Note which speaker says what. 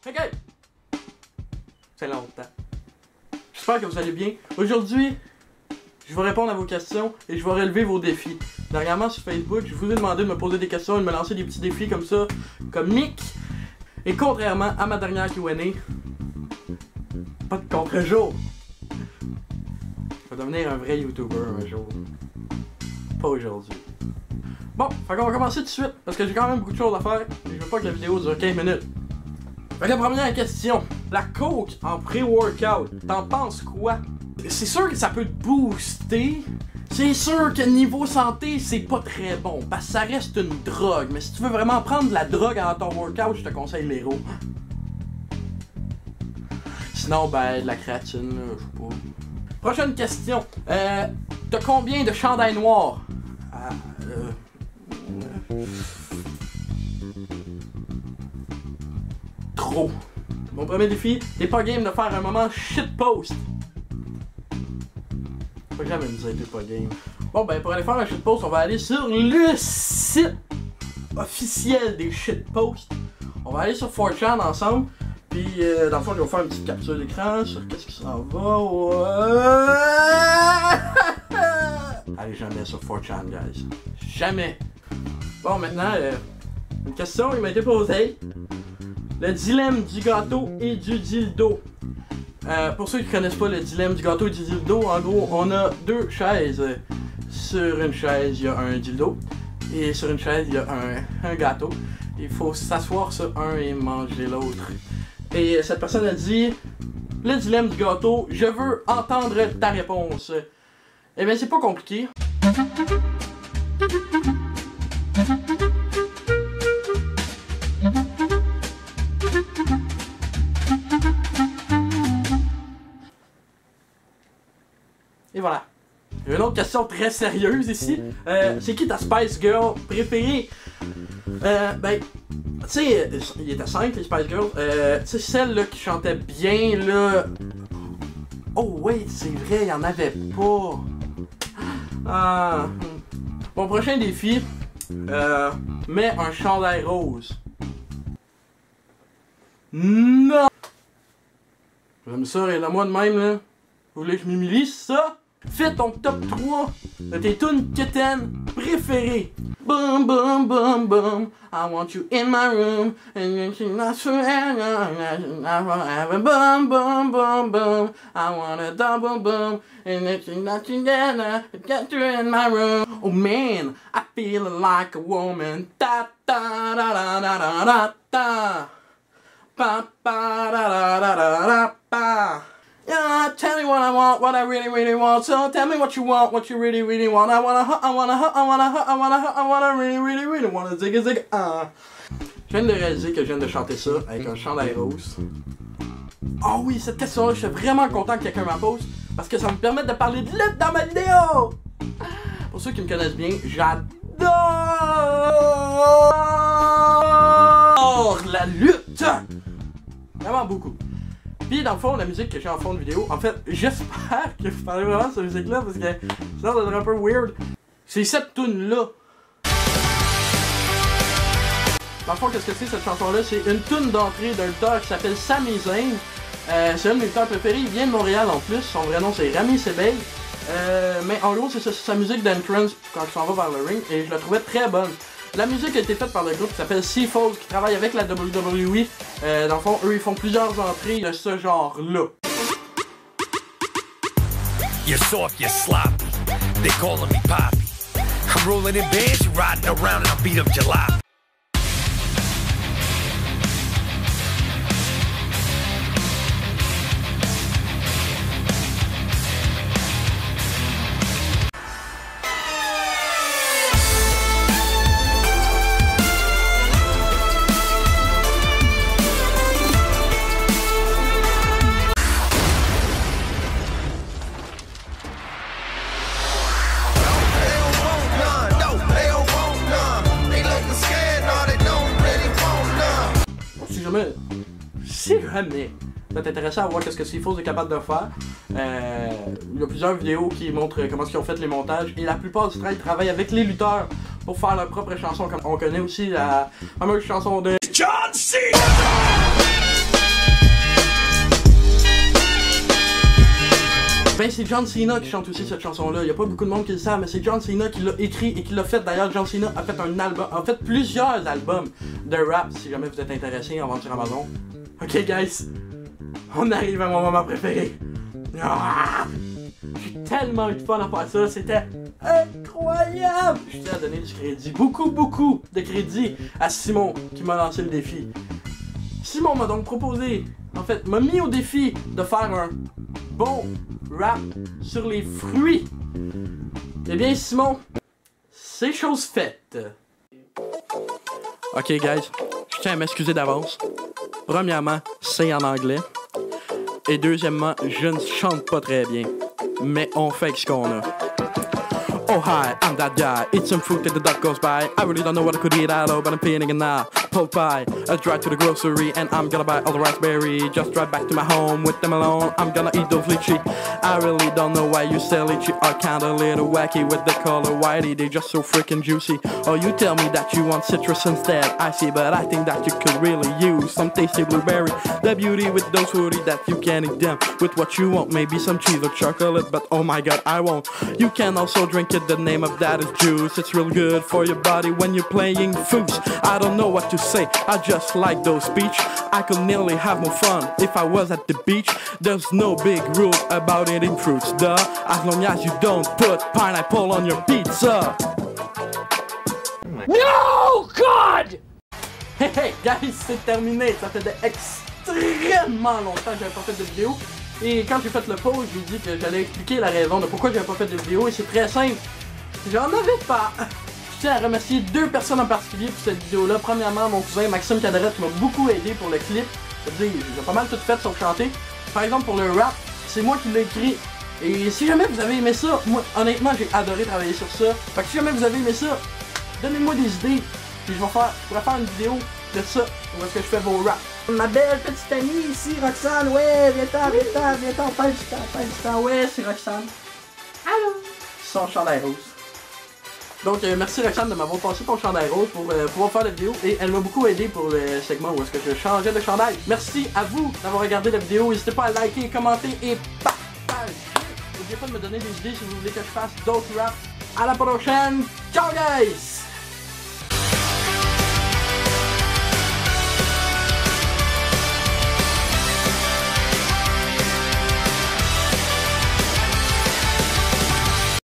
Speaker 1: Ok! C'est longtemps. J'espère que vous allez bien. Aujourd'hui, je vais répondre à vos questions et je vais relever vos défis. Dernièrement sur Facebook, je vous ai demandé de me poser des questions et de me lancer des petits défis comme ça, comme Nick. Et contrairement à ma dernière Q&A, pas de contre-jour. Je vais devenir un vrai YouTuber un jour. Pas aujourd'hui. Bon, fait qu'on va commencer tout de suite, parce que j'ai quand même beaucoup de choses à faire, et je veux pas que la vidéo dure 15 minutes. Fait que la première question, la coke en pré-workout, t'en penses quoi? C'est sûr que ça peut te booster, c'est sûr que niveau santé, c'est pas très bon, parce que ça reste une drogue, mais si tu veux vraiment prendre de la drogue avant ton workout, je te conseille l'héros. Sinon, ben, de la créatine, là, je sais pas. Prochaine question, t'as combien de chandails noirs? Trop. Mon premier défi, t'es pas game de faire un moment shitpost. Faut jamais me dire t'es pas game. Bon ben pour aller faire un shitpost, on va aller sur le site officiel des shitposts. On va aller sur 4chan ensemble. Puis dans le fond je vais faire une petite capture d'écran sur qu'est-ce qui s'en va. Ouais. Allez jamais sur 4chan guys. Jamais. Bon maintenant, une question qui m'a été posée. Le dilemme du gâteau et du dildo. Pour ceux qui connaissent pas le dilemme du gâteau et du dildo, en gros, on a deux chaises. Sur une chaise, il y a un dildo. Et sur une chaise, il y a un gâteau. Il faut s'asseoir sur un et manger l'autre. Et cette personne a dit, le dilemme du gâteau, je veux entendre ta réponse. Eh bien, c'est pas compliqué. Et voilà. Il y a une autre question très sérieuse ici. C'est qui ta Spice Girl préférée? Ben, tu sais, il était 5 les Spice Girls. Tu sais, celle là qui chantait bien là. Oh wait, c'est vrai, il y en avait pas. Mon prochain défi, mets un chandail rose. Non! J'aime ça, et moi de même là. Vous voulez que je m'humilie, ça? Fais ton top 3 de tes tunes quétaines préférées. Boom, boom, boom, boom. I want you in my room. And you're not forever. Boom, boom, boom, boom. I want a double boom. And you're not together. Get you in my room. Oh man, I feel like a woman. Da da da da da da da da. Ba ba da da da da da ba. Yeah, tell me what I want, what I really, really want. So tell me what you want, what you really, really want. I wanna, really, really, really wanna zig zig. Je viens de réaliser que je viens de chanter ça avec un chandail rose. Oh oui, cette question-là, je suis vraiment content que quelqu'un m'en pose parce que ça me permet de parler de lutte dans ma vidéo. Pour ceux qui me connaissent bien, j'adore la lutte. Vraiment beaucoup. Puis dans le fond, la musique que j'ai en fond de vidéo, en fait, j'espère que vous parlez vraiment de cette musique-là parce que sinon ça serait un peu weird. C'est cette tune-là. Dans le fond, qu'est-ce que c'est cette chanson-là? C'est une tune d'entrée d'un lutteur qui s'appelle Sami Zayn. C'est un de mes lutteurs préférés, il vient de Montréal en plus. Son vrai nom c'est Rami Sebey. Mais en gros, c'est sa musique d'entrance quand il s'en va vers le ring et je la trouvais très bonne. La musique a été faite par le groupe qui s'appelle Seafold qui travaille avec la WWE. Dans le fond, eux ils font plusieurs entrées de ce genre-là.
Speaker 2: You're soft, you're sloppy. They calling me Poppy. I'm rolling in bands, you riding around and I'll beat up July.
Speaker 1: Si jamais vous êtes intéressé à voir ce que Seafold est capable de faire, il y a plusieurs vidéos qui montrent comment ils ont fait les montages et la plupart du temps ils travaillent avec les lutteurs pour faire leur propre chanson. Comme on connaît aussi la fameuse chanson de John Cena. Ben c'est John Cena qui chante aussi cette chanson-là. Il y a pas beaucoup de monde qui le savent, mais c'est John Cena qui l'a écrit et qui l'a fait. D'ailleurs, John Cena a fait un album, en fait plusieurs albums de rap. Si jamais vous êtes intéressé, en vente sur Amazon. Ok, guys, on arrive à mon moment préféré. Ah! J'ai tellement eu de fun à faire ça, c'était incroyable! Je tiens à donner du crédit, beaucoup de crédit à Simon qui m'a lancé le défi. Simon m'a donc proposé, en fait, m'a mis au défi de faire un bon rap sur les fruits. Eh bien, Simon, c'est chose faite. Ok, guys, je tiens à m'excuser d'avance. Premièrement, c'est en anglais. Et deuxièmement, je ne chante pas très bien. Mais on fait ce qu'on a. Oh hi, I'm that guy. Eat some fruit till the duck goes by. I really don't know what I could eat out of, but I'm feeling it now. Popeye, let's drive to the grocery and I'm gonna buy all the raspberry. Just drive back to my home with them alone. I'm gonna eat those lychee. I really don't know why you sell lychee. Are kinda little wacky with the color whitey. They just so freaking juicy. Oh, you tell me that you want citrus instead. I see, but I think that you could really use some tasty blueberry. The beauty with those fruity that you can eat them with what you want. Maybe some cheese or chocolate, but oh my god, I won't. You can also drink it. The name of that is juice. It's real good for your body when you're playing foods. I don't know what to say, I just like those speech. I could nearly have more fun if I was at the beach. There's no big rule about eating fruits, duh. As long as you don't put pineapple on your pizza. No, God! Hey, hey, guys, c'est terminé. Ça faisait extrêmement longtemps que j'avais pas fait de vidéo. Et quand j'ai fait le pause, j'ai dit que j'allais expliquer la raison de pourquoi j'avais pas fait de vidéo. Et c'est très simple. J'en avais pas. Je tiens à remercier deux personnes en particulier pour cette vidéo-là. Premièrement, mon cousin Maxime Cadrette qui m'a beaucoup aidé pour le clip. C'est-à-dire, j'ai pas mal tout fait sauf chanter. Par exemple, pour le rap, c'est moi qui l'ai écrit. Et si jamais vous avez aimé ça, moi, honnêtement, j'ai adoré travailler sur ça. Fait que si jamais vous avez aimé ça, donnez-moi des idées. Puis je pourrais faire une vidéo de ça, où est-ce que je fais vos raps. Ma belle petite amie ici, Roxane, ouais, viens-t'en, on parle du temps, ouais, c'est Roxane. Allô? Son chandail rose. Donc, merci Roxane de m'avoir passé ton chandail rose pour pouvoir faire la vidéo. Et elle m'a beaucoup aidé pour le segment où est-ce que je changeais de chandail. Merci à vous d'avoir regardé la vidéo. N'hésitez pas à liker, commenter et partager. N'oubliez pas de me donner des idées si vous voulez que je fasse d'autres raps. À la prochaine. Ciao guys!